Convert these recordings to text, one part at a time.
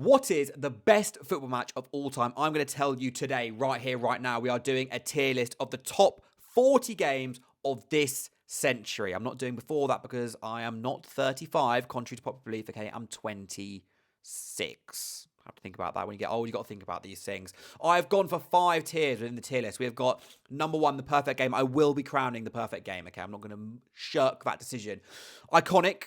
What is the best football match of all time? I'm going to tell you today, right here, right now. We are doing a tier list of the top 40 games of this century. I'm not doing before that because I am not 35, contrary to popular belief. Okay, I'm 26. I have to think about that. When you get old, you got to think about these things. I've gone for 5 tiers within the tier list. We have got number 1, the perfect game. I will be crowning the perfect game. Okay, I'm not going to shirk that decision. Iconic.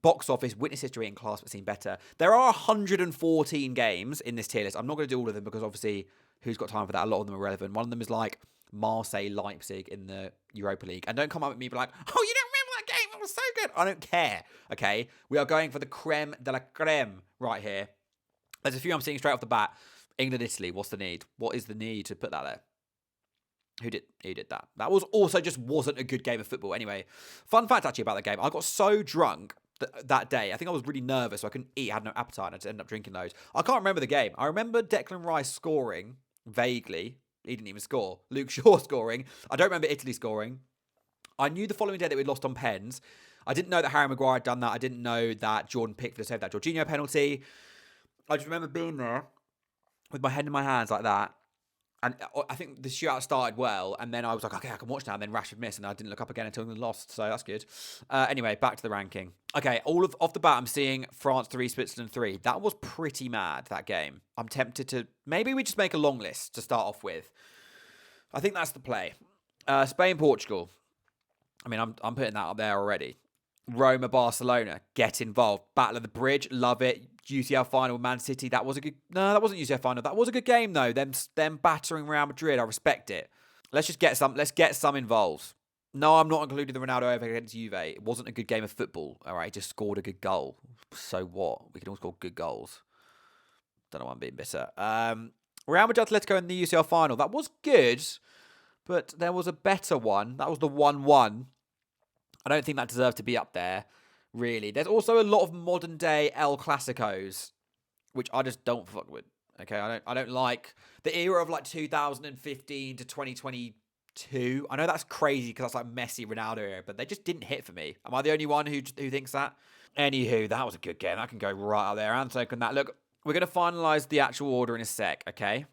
Box office, witness history, and class but seen better. There are 114 games in this tier list. I'm not going to do all of them because obviously, who's got time for that? A lot of them are relevant. One of them is like Marseille Leipzig in the Europa League. And don't come up with me be like, oh, you don't remember that game? It was so good. I don't care. Okay, we are going for the creme de la creme right here. There's a few I'm seeing straight off the bat. England, Italy. What's the need? What is the need to put that there? Who did that? That was also just wasn't a good game of football. Anyway, fun fact actually about that game. I got so drunk that day. I think I was really nervous, so I couldn't eat. I had no appetite. I just ended up drinking loads. I can't remember the game. I remember Declan Rice scoring vaguely. He didn't even score. Luke Shaw scoring. I don't remember Italy scoring. I knew the following day that we'd lost on pens. I didn't know that Harry Maguire had done that. I didn't know that Jordan Pickford saved that Jorginho penalty. I just remember being there with my head in my hands like that. And I think the shootout started well, and then I was like, okay, I can watch now. And then Rashford missed, and I didn't look up again until England lost, so that's good. Anyway, back to the ranking. Okay, off the bat, I'm seeing France 3, Switzerland 3. That was pretty mad, that game. I'm tempted to... Maybe we just make a long list to start off with. I think that's the play. Spain, Portugal. I mean, I'm putting that up there already. Roma, Barcelona. Get involved. Battle of the Bridge. Love it. UCL final, Man City. That was a good... No, that wasn't UCL final. That was a good game, though. Them battering Real Madrid. I respect it. Let's get some involved. No, I'm not including the Ronaldo over against Juve. It wasn't a good game of football. All right, he just scored a good goal. So what? We can all score good goals. Don't know why I'm being bitter. Real Madrid Atletico in the UCL final. That was good, but there was a better one. That was the 1-1. I don't think that deserved to be up there. Really. There's also a lot of modern day El Clasicos, which I just don't fuck with. Okay, I don't like the era of like 2015 to 2022. I know that's crazy because that's like Messi, Ronaldo era, but they just didn't hit for me. Am I the only one who thinks that? Anywho, that was a good game. That can go right out there. And so can that. Look, we're going to finalize the actual order in a sec, okay?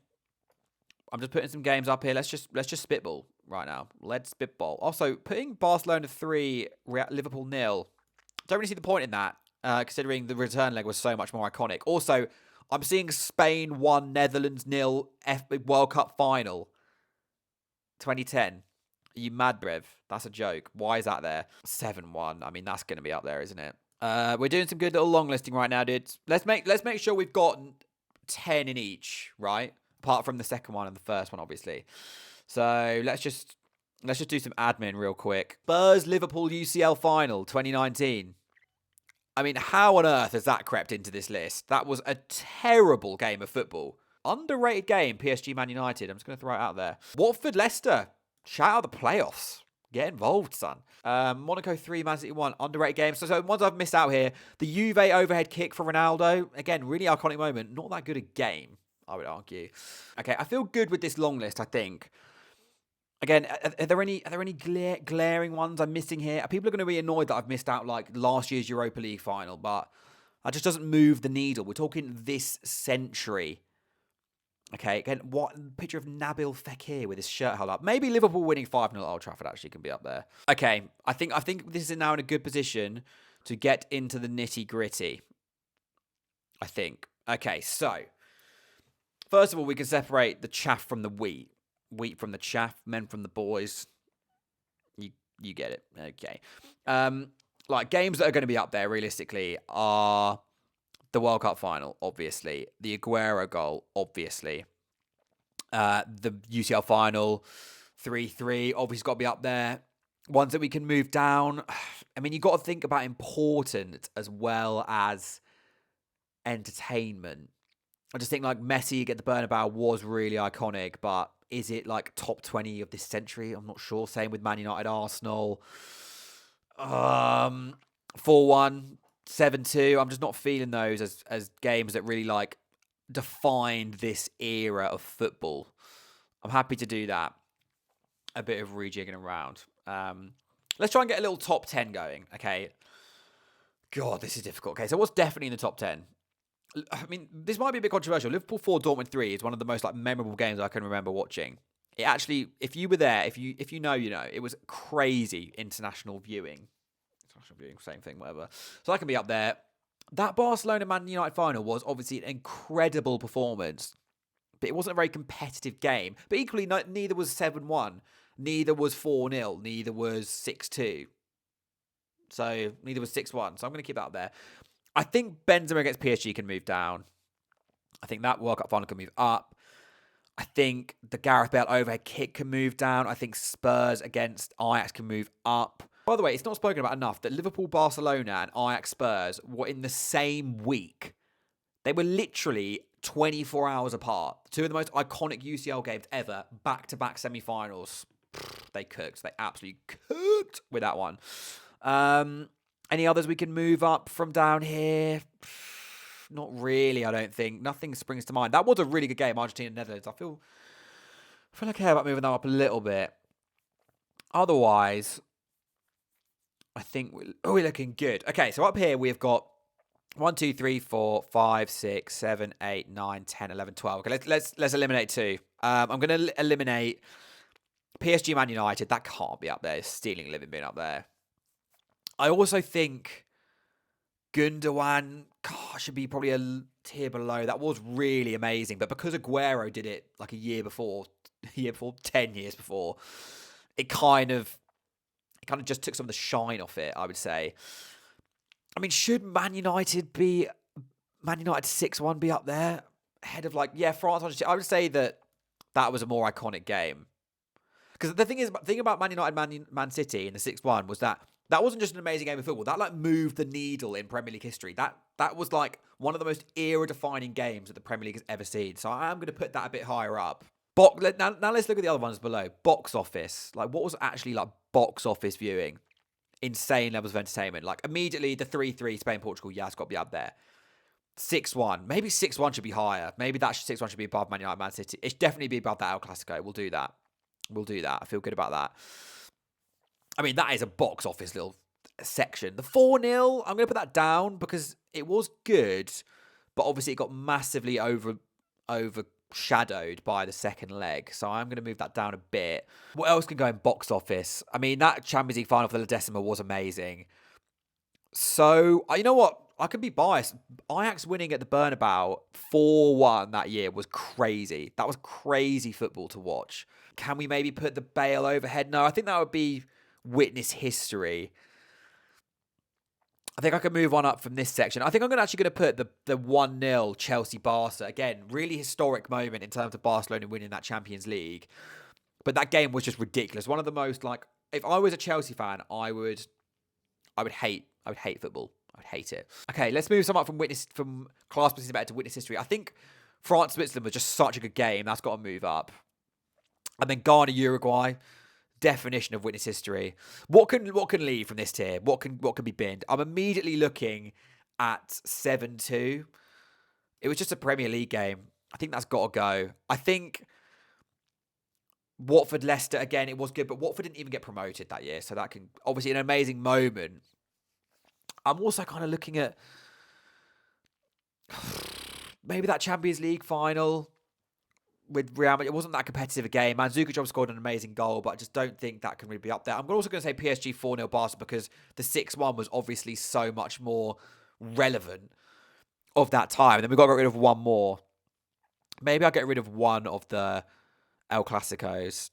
I'm just putting some games up here. Let's just spitball right now. Let's spitball. Also, putting Barcelona 3, Liverpool 0. Don't really see the point in that, considering the return leg was so much more iconic. Also, I'm seeing Spain 1, Netherlands 0, World Cup final. 2010. Are you mad, Brev? That's a joke. Why is that there? 7-1. I mean, that's going to be up there, isn't it? We're doing some good little long listing right now, dudes. Let's make sure we've got 10 in each, right? Apart from the second one and the first one, obviously. So let's just do some admin real quick. Spurs Liverpool UCL final 2019. I mean, how on earth has that crept into this list? That was a terrible game of football. Underrated game, PSG Man United. I'm just going to throw it out there. Watford Leicester. Shout out the playoffs. Get involved, son. Monaco 3, Man City 1. Underrated game. So ones I've missed out here. The Juve overhead kick for Ronaldo. Again, really iconic moment. Not that good a game, I would argue. Okay, I feel good with this long list, I think. Again, are there any glaring ones I'm missing here? People are going to be annoyed that I've missed out like last year's Europa League final, but that just doesn't move the needle. We're talking this century. Okay, again, what picture of Nabil Fekir with his shirt held up? Maybe Liverpool winning 5-0 at Old Trafford actually can be up there. Okay, I think this is now in a good position to get into the nitty-gritty. I think. Okay, so first of all, we can separate the chaff from the wheat. Wheat from the chaff, men from the boys. You get it. Okay. Like games that are going to be up there realistically are the World Cup final, obviously. The Aguero goal, obviously. The UCL final, 3-3, obviously got to be up there. Ones that we can move down. I mean, you've got to think about important as well as entertainment. I just think like Messi get the Bernabeu was really iconic, but is it like top 20 of this century? I'm not sure. Same with Man United, Arsenal. 4-1, 7-2. I'm just not feeling those as games that really like defined this era of football. I'm happy to do that. A bit of rejigging around. Let's try and get a little top 10 going. Okay. God, this is difficult. Okay, so what's definitely in the top 10? I mean, this might be a bit controversial. Liverpool 4, Dortmund 3 is one of the most like memorable games I can remember watching. It actually, if you were there, if you know, you know, it was crazy international viewing. International viewing, same thing, whatever. So I can be up there. That Barcelona Man United final was obviously an incredible performance, but it wasn't a very competitive game. But equally, neither was 7-1, neither was 4-0, neither was 6-2. So neither was 6-1. So I'm going to keep that up there. I think Benzema against PSG can move down. I think that World Cup final can move up. I think the Gareth Bale overhead kick can move down. I think Spurs against Ajax can move up. By the way, it's not spoken about enough that Liverpool, Barcelona, and Ajax Spurs were in the same week. They were literally 24 hours apart. Two of the most iconic UCL games ever, back-to-back semi-finals. They cooked. They absolutely cooked with that one. Any others we can move up from down here? Not really, I don't think. Nothing springs to mind. That was a really good game, Argentina-Netherlands. I feel like I care about moving that up a little bit. Otherwise, I think we're looking good. Okay, so up here we've got 1, 2, 3, 4, 5, 6, 7, 8, 9, 10, 11, 12. Okay, let's eliminate 2. I'm going to eliminate PSG Man United. That can't be up there. It's stealing living being up there. I also think Gundogan should be probably a tier below. That was really amazing. But because Aguero did it like a year before, 10 years before, it kind of just took some of the shine off it, I would say. I mean, should Man United 6-1 be up there? Ahead of France, Argentina? I would say that was a more iconic game. Because the thing about Man United, Man City in the 6-1 was that wasn't just an amazing game of football. That moved the needle in Premier League history. That was like one of the most era-defining games that the Premier League has ever seen. So I am going to put that a bit higher up. Now let's look at the other ones below. Box office. Like, what was actually like box office viewing? Insane levels of entertainment. Like, immediately the 3-3 Spain-Portugal, yeah, it's got to be up there. 6-1. Maybe 6-1 should be higher. Maybe that 6-1 should be above Man United, Man City. It should definitely be above that El Clasico. We'll do that. I feel good about that. I mean, that is a box office little section. The 4-0, I'm going to put that down because it was good, but obviously it got massively overshadowed by the second leg. So I'm going to move that down a bit. What else can go in box office? I mean, that Champions League final for the La Decima was amazing. So, you know what? I could be biased. Ajax winning at the Bernabeu 4-1 that year was crazy. That was crazy football to watch. Can we maybe put the Bale overhead? No, I think that would be witness history. I think I can move on up from this section. I think I'm actually going to put the 1-0 Chelsea-Barca. Again, really historic moment in terms of Barcelona winning that Champions League. But that game was just ridiculous. One of the most, like, if I was a Chelsea fan, I would hate football. I would hate it. Okay, let's move some up from class position better to witness history. I think France-Switzerland was just such a good game. That's got to move up. And then Ghana-Uruguay, definition of witness history. What can leave from this tier? What can be binned? I'm immediately looking at 7-2. It was just a Premier League game. I think that's got to go. I think Watford-Leicester, again, it was good, but Watford didn't even get promoted that year, so that can obviously an amazing moment. I'm also kind of looking at maybe that Champions League final with Real Madrid. It wasn't that competitive a game. Mandzukic scored an amazing goal, but I just don't think that can really be up there. I'm also going to say PSG 4-0 Barca because the 6-1 was obviously so much more relevant of that time. And then we've got to get rid of one more. Maybe I'll get rid of one of the El Clasicos.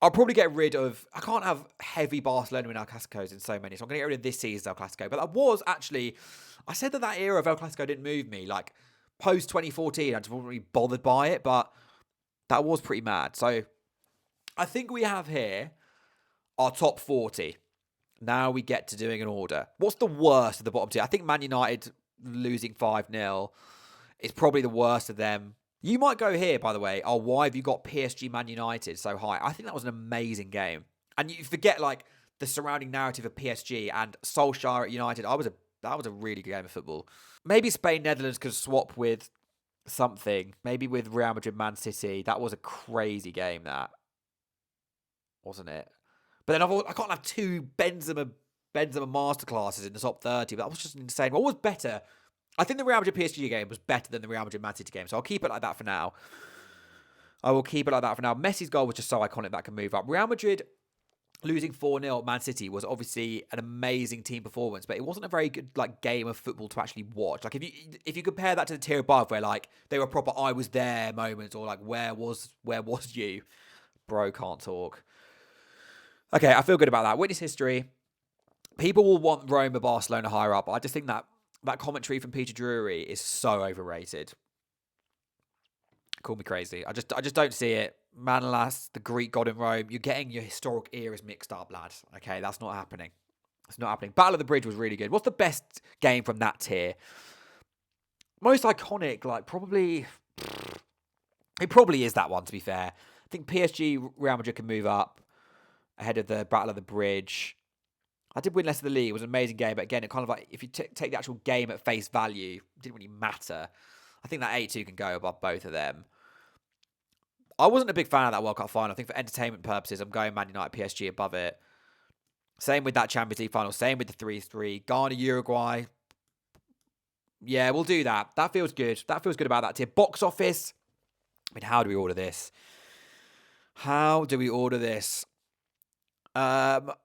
I'll probably get rid of... I can't have heavy Barcelona in El Clasicos in so many, so I'm going to get rid of this season's El Clasico. But that was actually... I said that era of El Clasico didn't move me. Like, post-2014, I just wasn't really bothered by it, but that was pretty mad. So, I think we have here our top 40. Now we get to doing an order. What's the worst of the bottom tier? I think Man United losing 5-0 is probably the worst of them. You might go here, by the way. Oh, why have you got PSG Man United so high? I think that was an amazing game. And you forget, like, the surrounding narrative of PSG and Solskjaer at United. That was a really good game of football. Maybe Spain, Netherlands could swap with something. Maybe with Real Madrid, Man City. That was a crazy game, that. Wasn't it? But then I can't have two Benzema masterclasses in the top 30. But that was just insane. What was better? I think the Real Madrid PSG game was better than the Real Madrid Man City game, so I'll keep it like that for now. I will keep it like that for now. Messi's goal was just so iconic that can move up. Real Madrid losing 4-0 at Man City was obviously an amazing team performance, but it wasn't a very good game of football to actually watch. If you compare that to the tier above where they were proper I was there moments, or where was you? Bro can't talk. Okay, I feel good about that. Witness history. People will want Rome or Barcelona higher up. I just think that commentary from Peter Drury is so overrated. Call me crazy. I just don't see it. Manolas, the Greek god in Rome. You're getting your historic eras mixed up, lad. Okay, that's not happening. It's not happening. Battle of the Bridge was really good. What's the best game from that tier? Most iconic, probably... It probably is that one, to be fair. I think PSG, Real Madrid can move up ahead of the Battle of the Bridge. I did win less of the league. It was an amazing game. But again, it kind of if you take the actual game at face value, it didn't really matter. I think that 8-2 can go above both of them. I wasn't a big fan of that World Cup final. I think for entertainment purposes, I'm going Man United PSG above it. Same with that Champions League final. Same with the 3-3. Ghana, Uruguay. Yeah, we'll do that. That feels good. That feels good about that tier. Box office. I mean, how do we order this? Oh,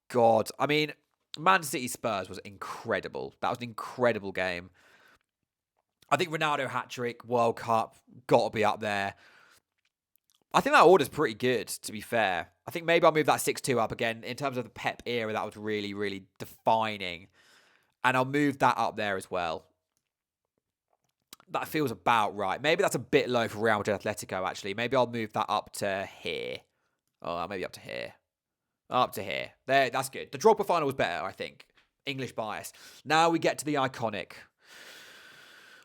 God. I mean, Man City Spurs was incredible. That was an incredible game. I think Ronaldo hat-trick, World Cup, got to be up there. I think that order's pretty good, to be fair. I think maybe I'll move that 6-2 up again. In terms of the Pep era, that was really, really defining. And I'll move that up there as well. That feels about right. Maybe that's a bit low for Real Madrid Atletico, actually. Maybe I'll move that up to here. Oh, maybe up to here. Up to here. There, that's good. The Drogba final was better, I think. English bias. Now we get to the iconic.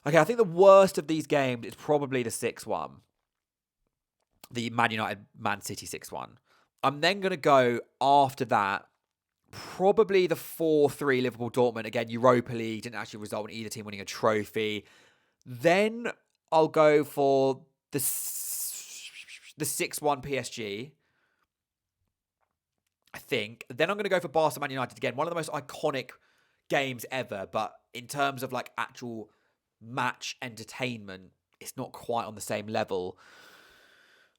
Okay, I think the worst of these games is probably the 6-1. The Man United Man City 6-1. I'm then going to go after that. Probably the 4-3 Liverpool Dortmund. Again, Europa League. Didn't actually result in either team winning a trophy. Then I'll go for the 6-1 PSG. I think. Then I'm going to go for Barca Man United again. One of the most iconic games ever. But in terms of actual match entertainment, it's not quite on the same level.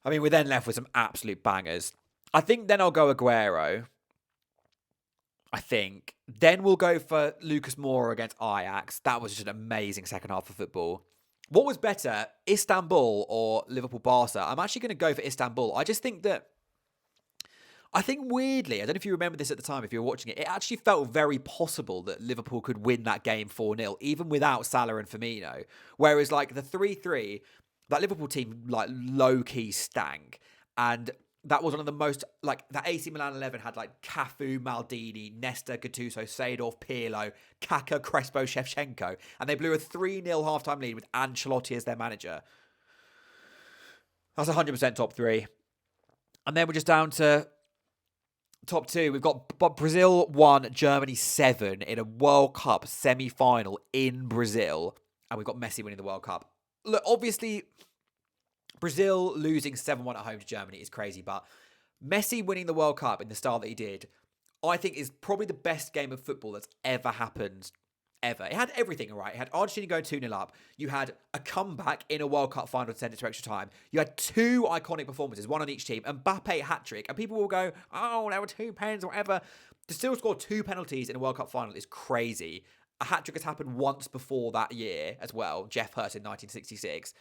I mean, we're then left with some absolute bangers. I think then I'll go Aguero. I think. Then we'll go for Lucas Moura against Ajax. That was just an amazing second half of football. What was better, Istanbul or Liverpool-Barca? I'm actually going to go for Istanbul. I think weirdly, I don't know if you remember this at the time, if you were watching it, it actually felt very possible that Liverpool could win that game 4-0, even without Salah and Firmino. Whereas the 3-3, that Liverpool team low-key stank. And that was one of the most, that AC Milan 11 had Cafu, Maldini, Nesta, Gattuso, Seedorf, Pirlo, Kaka, Crespo, Shevchenko. And they blew a 3-0 halftime lead with Ancelotti as their manager. That's 100% top three. And then we're just down to top two. We've got Brazil 1, Germany 7 in a World Cup semi-final in Brazil. And we've got Messi winning the World Cup. Look, obviously, Brazil losing 7-1 at home to Germany is crazy, but Messi winning the World Cup in the style that he did, I think is probably the best game of football that's ever happened, ever. It had everything, right? It had Argentina going 2-0 up. You had a comeback in a World Cup final to send it to extra time. You had two iconic performances, one on each team. Mbappe hat-trick, and people will go, oh, there were 2 pens or whatever. To still score 2 penalties in a World Cup final is crazy. A hat-trick has happened once before that year as well. Jeff Hurt in 1966.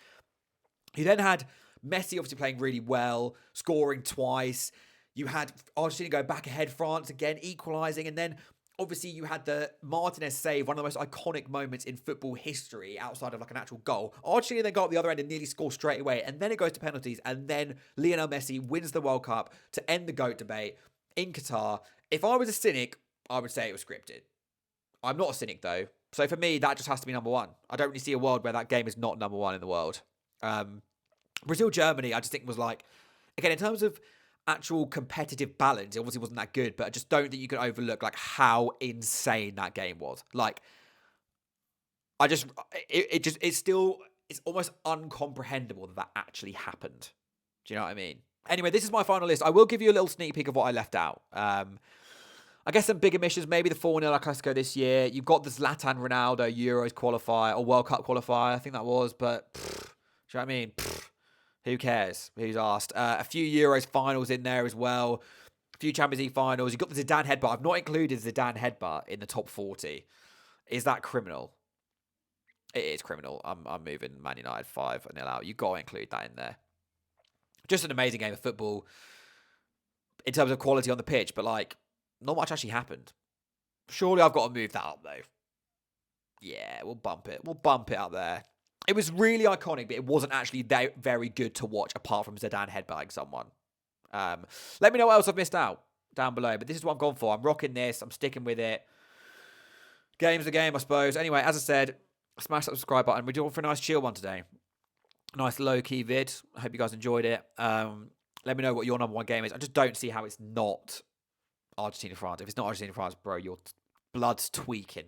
You then had Messi obviously playing really well, scoring twice. You had Argentina go back ahead, France again, equalising. And then obviously you had the Martinez save, one of the most iconic moments in football history outside of an actual goal. Argentina then got up the other end and nearly scored straight away. And then it goes to penalties. And then Lionel Messi wins the World Cup to end the GOAT debate in Qatar. If I was a cynic, I would say it was scripted. I'm not a cynic though. So for me, that just has to be number one. I don't really see a world where that game is not number one in the world. Brazil-Germany, I just think was again, in terms of actual competitive balance, it obviously wasn't that good, but I just don't think you can overlook how insane that game was. It's almost uncomprehendable that actually happened. Do you know what I mean? Anyway, this is my final list. I will give you a little sneak peek of what I left out. I guess some big omissions, maybe the 4-0 Clasico this year. You've got this Zlatan Ronaldo Euros qualifier or World Cup qualifier, I think that was, but do you know what I mean? Who cares? Who's asked? A few Euros finals in there as well. A few Champions League finals. You've got the Zidane headbutt. I've not included Zidane headbutt in the top 40. Is that criminal? It is criminal. I'm moving Man United 5-0 out. You've got to include that in there. Just an amazing game of football in terms of quality on the pitch, but like, not much actually happened. Surely I've got to move that up though. Yeah, we'll bump it. We'll bump it up there. It was really iconic, but it wasn't actually very good to watch apart from Zidane headbutting someone. Let me know what else I've missed out down below, but this is what I've gone for. I'm rocking this. I'm sticking with it. Game's the game, I suppose. Anyway, as I said, smash that subscribe button. We're doing for a nice chill one today. Nice low-key vid. I hope you guys enjoyed it. Let me know what your number one game is. I just don't see how it's not Argentina-France. If it's not Argentina-France, bro, your blood's tweaking.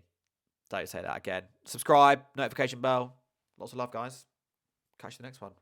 Don't say that again. Subscribe, notification bell. Lots of love, guys. Catch you in the next one.